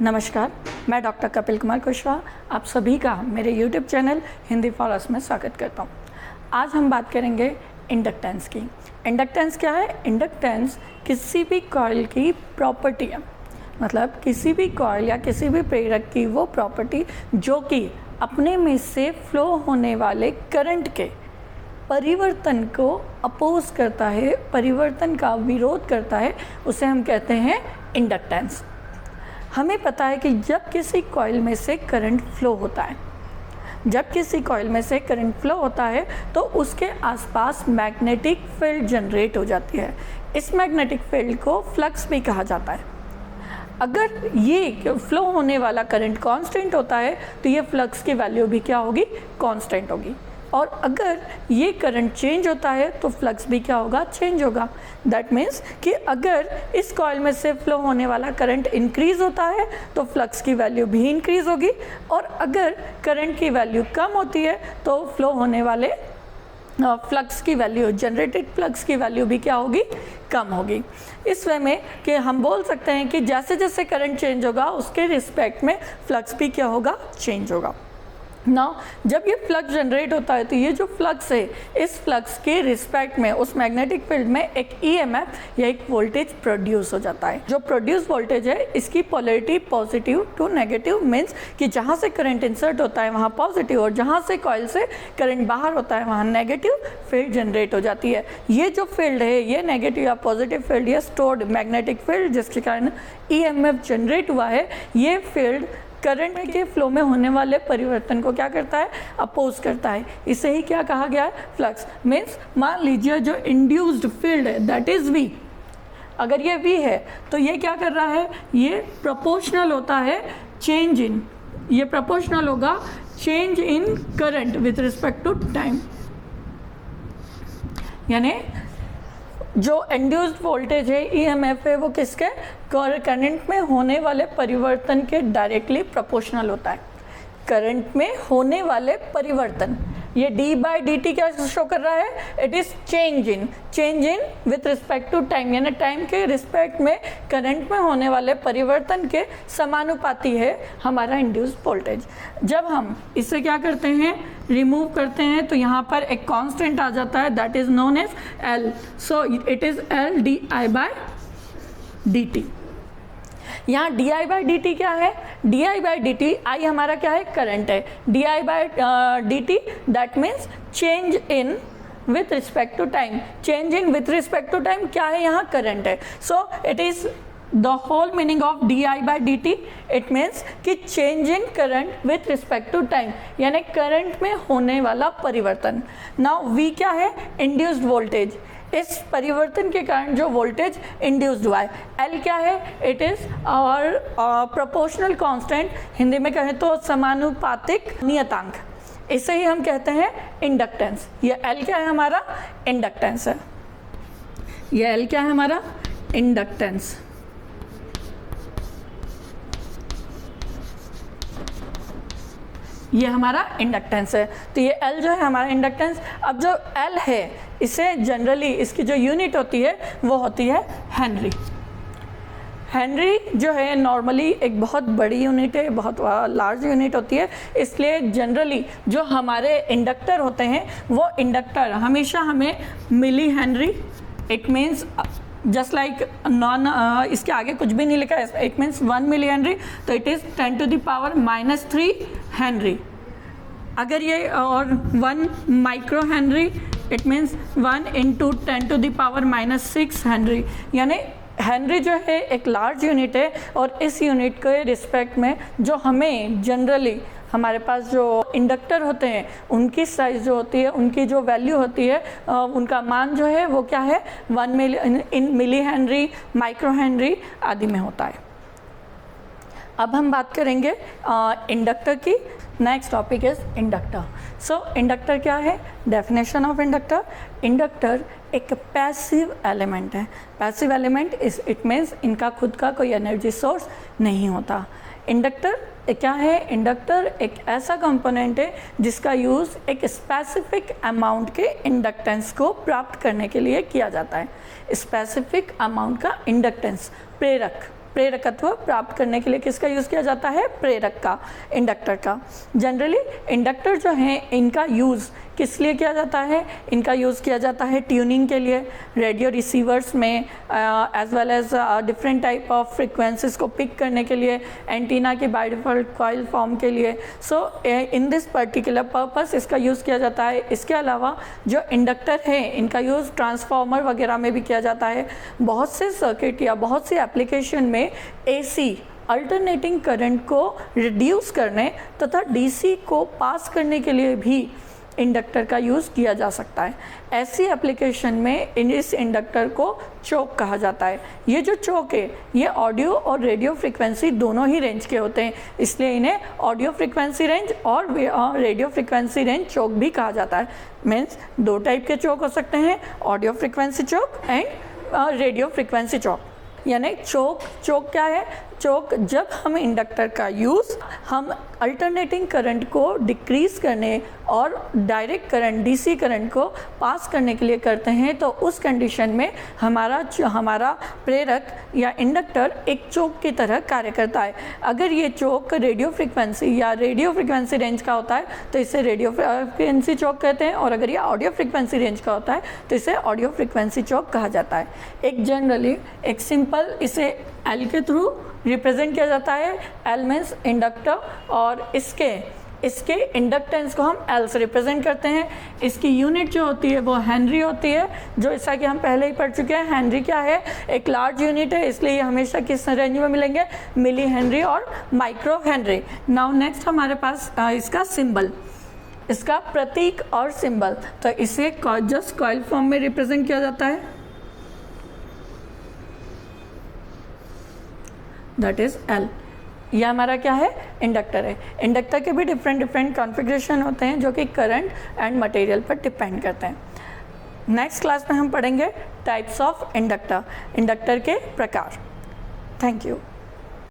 नमस्कार, मैं डॉक्टर कपिल कुमार कुशवाहा आप सभी का मेरे YouTube channel Hindi for us में स्वागत करता हूँ। आज हम बात करेंगे इंडक्टेंस की। इंडक्टेंस क्या है? इंडक्टेंस किसी भी कॉइल की प्रॉपर्टी है, मतलब किसी भी कॉइल या किसी भी प्रेरक की वो प्रॉपर्टी जो कि अपने में से फ्लो होने वाले करंट के परिवर्तन को अपोज करता है, परिवर्तन का विरोध करता है, उसे हम कहते हैं इंडक्टेंस। हमें पता है कि जब किसी कॉइल में से करंट फ्लो होता है, जब किसी कॉइल में से करंट फ्लो होता है तो उसके आसपास मैग्नेटिक फील्ड जनरेट हो जाती है। इस मैग्नेटिक फील्ड को फ्लक्स भी कहा जाता है। अगर ये फ्लो होने वाला करंट कांस्टेंट होता है तो ये फ्लक्स की वैल्यू भी क्या होगी? कांस्टेंट होगी। और अगर ये करंट चेंज होता है तो फ्लक्स भी क्या होगा? चेंज होगा। दैट मीन्स कि अगर इस कॉइल में से फ्लो होने वाला करंट इंक्रीज होता है तो फ्लक्स की वैल्यू भी इंक्रीज होगी, और अगर करंट की वैल्यू कम होती है तो फ्लो होने वाले फ्लक्स की वैल्यू, जनरेटेड फ्लक्स की वैल्यू भी क्या होगी? कम होगी। इस वे में कि हम बोल सकते हैं कि जैसे जैसे करंट चेंज होगा उसके रिस्पेक्ट में फ्लक्स भी क्या होगा? चेंज होगा। नाउ जब ये फ्लक्स जनरेट होता है तो ये जो फ्लक्स है, इस फ्लक्स के रिस्पेक्ट में उस मैग्नेटिक फील्ड में एक ईएमएफ या एक वोल्टेज प्रोड्यूस हो जाता है। जो प्रोड्यूस वोल्टेज है इसकी polarity positive to negative, means कि जहाँ से करंट इंसर्ट होता है वहाँ पॉजिटिव और जहाँ से कॉइल से करंट बाहर होता है वहाँ नेगेटिव फील्ड जनरेट हो जाती है। ये जो फील्ड है, ये नेगेटिव या पॉजिटिव फील्ड, ये स्टोर्ड मैग्नेटिक फील्ड जिसके कारण ईएमएफ जनरेट हुआ है, ये फील्ड करंट के फ्लो में होने वाले परिवर्तन को क्या करता है? अपोज करता है। इसे ही क्या कहा गया है? फ्लक्स। मीन्स मान लीजिए जो इंड्यूस्ड फील्ड है दैट इज वी, अगर ये वी है तो ये क्या कर रहा है? ये प्रोपोर्शनल होता है चेंज इन, ये प्रोपोर्शनल होगा change in current with respect to time. यानी जो इंड्यूस्ड वोल्टेज है, ईएमएफ है, वो किसके? करंट में होने वाले परिवर्तन के डायरेक्टली प्रोपोर्शनल होता है। करंट में होने वाले परिवर्तन, ये d/dt क्या शो कर रहा है? It is change in with respect to time, यानी टाइम के रिस्पेक्ट में करंट में होने वाले परिवर्तन के समानुपाती है हमारा इंड्यूस्ड वोल्टेज। जब हम इसे क्या करते हैं? रिमूव करते हैं तो यहाँ पर एक कांस्टेंट आ जाता है that is known as L। So it is L di/dt। यहाँ di/dt क्या है? di/dt, I हमारा क्या है? करंट है। di/dt that means change in with respect to time. Change in with respect to time क्या है? यहाँ करंट है। So it is the whole meaning of di/dt। It means कि change in current with respect to time, यानी current में होने वाला परिवर्तन। नाउ v क्या है? Induced voltage. इस परिवर्तन के कारण जो वोल्टेज इंड्यूस्ड हुआ है। L क्या है? It is our proportional constant, Hindi में कहें तो समानुपातिक नियतांक। इसे ही हम कहते हैं इंडक्टेंस। ये L क्या है? हमारा इंडक्टेंस है। ये L क्या है? हमारा इंडक्टेंस। ये हमारा इंडक्टेंस है। तो ये L जो है हमारा इंडक्टेंस। अब जो L है इसे जनरली इसकी जो यूनिट होती है वो होती है हेनरी। हेनरी जो है नॉर्मली एक बहुत बड़ी यूनिट है, बहुत लार्ज यूनिट होती है, इसलिए जनरली जो हमारे इंडक्टर होते हैं वो इंडक्टर हमेशा हमें millihenry, it means just like none, इसके आगे कुछ भी नहीं लिखा है, इट मीन्स 1 मिली हेनरी, तो इट इज़ 10⁻³ हेनरी। अगर ये और 1 microhenry, it means 1 × 10⁻⁻6 henry. यानी हेनरी जो है एक लार्ज यूनिट है, और इस यूनिट के रिस्पेक्ट में जो हमें जनरली हमारे पास जो इंडक्टर होते हैं उनकी साइज़ जो होती है, उनकी जो वैल्यू होती है, उनका मान जो है वो क्या है? 1 मिली हेनरी, माइक्रो हेनरी आदि में होता है। अब हम बात करेंगे इंडक्टर की। Next topic is inductor. So inductor क्या है? Definition of inductor. इंडक्टर एक पैसिव एलिमेंट है। पैसिव एलिमेंट इट मीन्स इनका खुद का कोई एनर्जी सोर्स नहीं होता। इंडक्टर क्या है? इंडक्टर एक ऐसा कंपोनेंट है जिसका यूज़ एक स्पेसिफिक अमाउंट के इंडक्टेंस को प्राप्त करने के लिए किया जाता है। स्पेसिफिक अमाउंट का इंडक्टेंस, प्रेरक प्रेरकत्व प्राप्त करने के लिए किसका यूज़ किया जाता है? प्रेरक का, इंडक्टर का। जनरली इंडक्टर जो हैं इनका यूज़ किस लिए किया जाता है? इनका यूज़ किया जाता है ट्यूनिंग के लिए, रेडियो रिसीवर्स में as well as different type of frequencies को पिक करने के लिए, एंटीना की बाइडिफॉल्ट कॉइल फॉर्म के लिए। सो इन दिस पर्टिकुलर पर्पस इसका यूज़ किया जाता है। इसके अलावा जो इंडक्टर है इनका यूज़ ट्रांसफार्मर वगैरह में भी किया जाता है। बहुत से सर्किट या बहुत सी एप्लीकेशन में AC अल्टरनेटिंग करंट को रिड्यूस करने तथा DC को पास करने के लिए भी इंडक्टर का यूज़ किया जा सकता है। ऐसी एप्लीकेशन में इस इंडक्टर को चोक कहा जाता है। ये जो चोक है ये ऑडियो और रेडियो फ्रिक्वेंसी दोनों ही रेंज के होते हैं, इसलिए इन्हें ऑडियो फ्रिक्वेंसी रेंज और रेडियो फ्रिक्वेंसी रेंज चोक भी कहा जाता है। मीन्स दो टाइप के चोक हो सकते हैं, audio frequency choke and radio frequency choke. यानी चोक क्या है? चोक जब हम इंडक्टर का यूज़ हम अल्टरनेटिंग करंट को डिक्रीज़ करने और डायरेक्ट करंट DC करंट को पास करने के लिए करते हैं तो उस कंडीशन में हमारा प्रेरक या इंडक्टर एक चोक की तरह कार्य करता है। अगर ये चोक रेडियो फ्रिक्वेंसी रेंज का होता है तो इसे रेडियो फ्रिक्वेंसी चोक कहते हैं, और अगर ये ऑडियो फ्रिक्वेंसी रेंज का होता है तो इसे ऑडियो फ्रिक्वेंसी चोक कहा जाता है। एक जनरली एक सिंपल इसे L के थ्रू रिप्रेजेंट किया जाता है। L मीन्स इंडक्टर, और इसके इंडक्टेंस को हम L से रिप्रेजेंट करते हैं। इसकी यूनिट जो होती है वो हेनरी होती है, जो जैसा कि हम पहले ही पढ़ चुके हैं। हेनरी क्या है? एक लार्ज यूनिट है, इसलिए ये हमेशा किस रेंज में मिलेंगे? मिली हेनरी और माइक्रो हेनरी। नाउ नेक्स्ट हमारे पास इसका सिंबल, इसका प्रतीक और सिंबल, तो इसे जस्ट कॉइल फॉर्म में रिप्रेजेंट किया जाता है, दैट इज L। यह हमारा क्या है? इंडक्टर है। इंडक्टर के भी डिफरेंट कॉन्फ़िगरेशन होते हैं जो कि करंट एंड मटेरियल पर डिपेंड करते हैं। नेक्स्ट क्लास में हम पढ़ेंगे टाइप्स ऑफ इंडक्टर के प्रकार। Thank you.